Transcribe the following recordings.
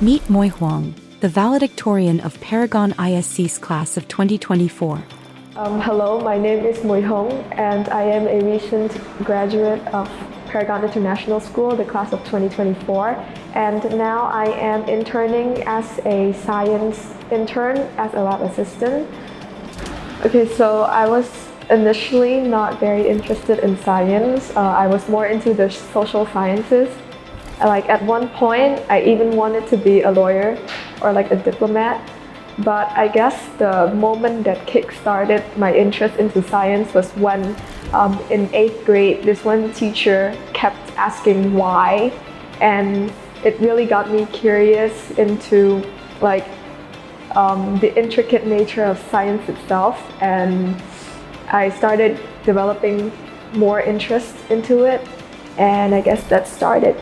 Meet Muyhung, the valedictorian of Paragon ISC's class of 2024. Hello, my name is Muyhung, and I am a recent graduate of Paragon International School, the class of 2024. And now I am interning as a science intern, as a lab assistant. Okay, so I was initially not very interested in science. I was more into the social sciences. Like at one point, I even wanted to be a lawyer or like a diplomat. But I guess the moment that kick-started my interest into science was when in 8th grade, this one teacher kept asking why, and it really got me curious into like the intricate nature of science itself, and I started developing more interest into it, and I guess that started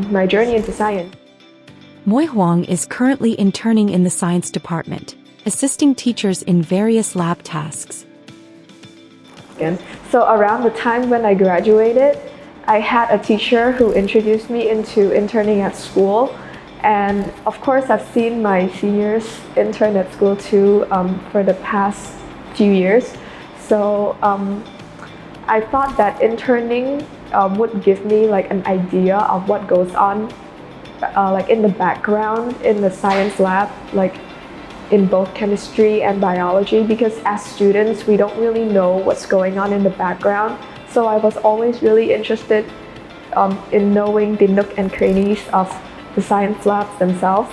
my journey into science. Muyhung is currently interning in the science department, assisting teachers in various lab tasks. So around the time when I graduated, I had a teacher who introduced me into interning at school. And of course, I've seen my seniors intern at school too for the past few years. So I thought that interning would give me like an idea of what goes on like in the background in the science lab, like in both chemistry and biology, because as students we don't really know what's going on in the background. So I was always really interested in knowing the nook and crannies of the science labs themselves,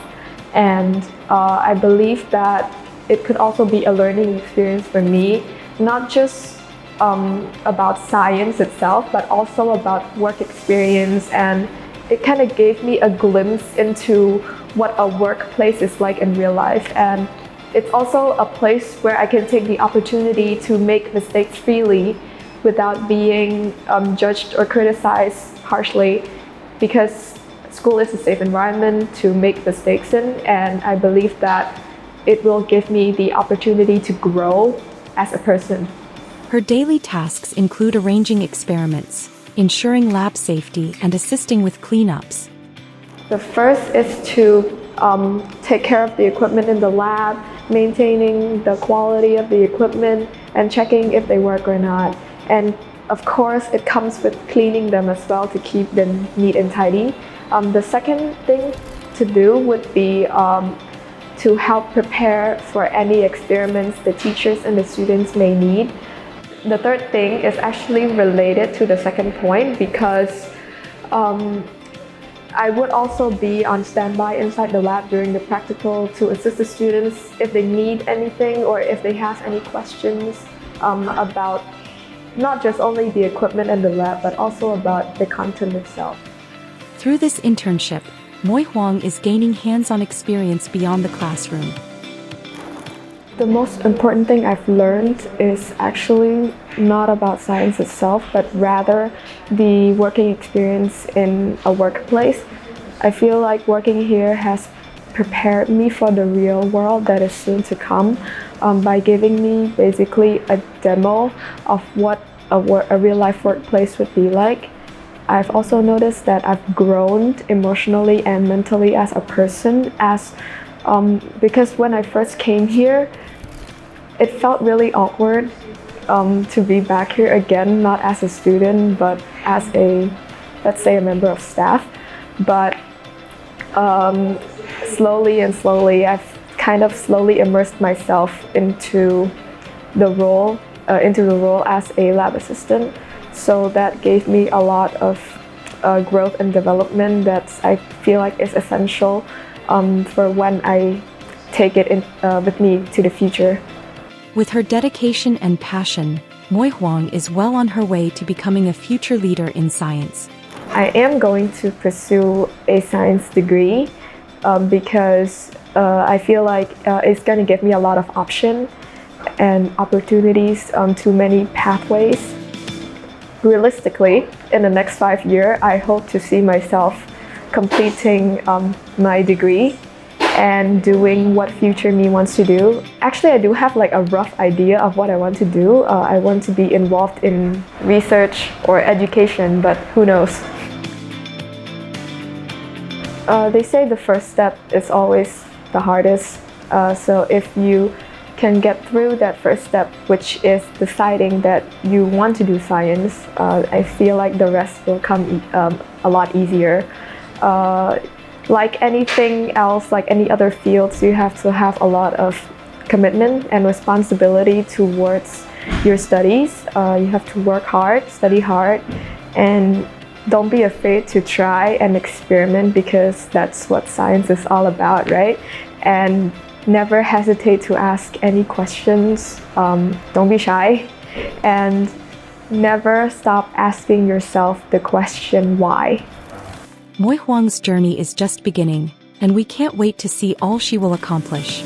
and I believe that it could also be a learning experience for me, not just about science itself, but also about work experience, and it kind of gave me a glimpse into what a workplace is like in real life. And it's also a place where I can take the opportunity to make mistakes freely without being judged or criticized harshly, because school is a safe environment to make mistakes in, and I believe that it will give me the opportunity to grow as a person. Her daily tasks include arranging experiments, ensuring lab safety, and assisting with cleanups. The first is to take care of the equipment in the lab, maintaining the quality of the equipment, and checking if they work or not. And of course, it comes with cleaning them as well to keep them neat and tidy. The second thing to do would be to help prepare for any experiments the teachers and the students may need. The third thing is actually related to the second point, because I would also be on standby inside the lab during the practical to assist the students if they need anything or if they have any questions about not just only the equipment and the lab, but also about the content itself. Through this internship, Muyhung is gaining hands-on experience beyond the classroom. The most important thing I've learned is actually not about science itself, but rather the working experience in a workplace. I feel like working here has prepared me for the real world that is soon to come by giving me basically a demo of what a real-life workplace would be like. I've also noticed that I've grown emotionally and mentally as a person, because when I first came here, it felt really awkward to be back here again, not as a student, but as let's say a member of staff. But slowly, I've kind of slowly immersed myself into the role as a lab assistant. So that gave me a lot of growth and development that I feel like is essential for when I take it with me to the future. With her dedication and passion, Muyhung is well on her way to becoming a future leader in science. I am going to pursue a science degree because I feel like it's going to give me a lot of options and opportunities to many pathways. Realistically, in the next 5 years, I hope to see myself completing my degree and doing what future me wants to do. Actually, I do have like a rough idea of what I want to do. I want to be involved in research or education, but who knows? They say the first step is always the hardest. So if you can get through that first step, which is deciding that you want to do science, I feel like the rest will come a lot easier. Like anything else, like any other fields, you have to have a lot of commitment and responsibility towards your studies. You have to work hard, study hard, and don't be afraid to try and experiment, because that's what science is all about, right? And never hesitate to ask any questions. Don't be shy, and never stop asking yourself the question why. Muyhung's journey is just beginning, and we can't wait to see all she will accomplish.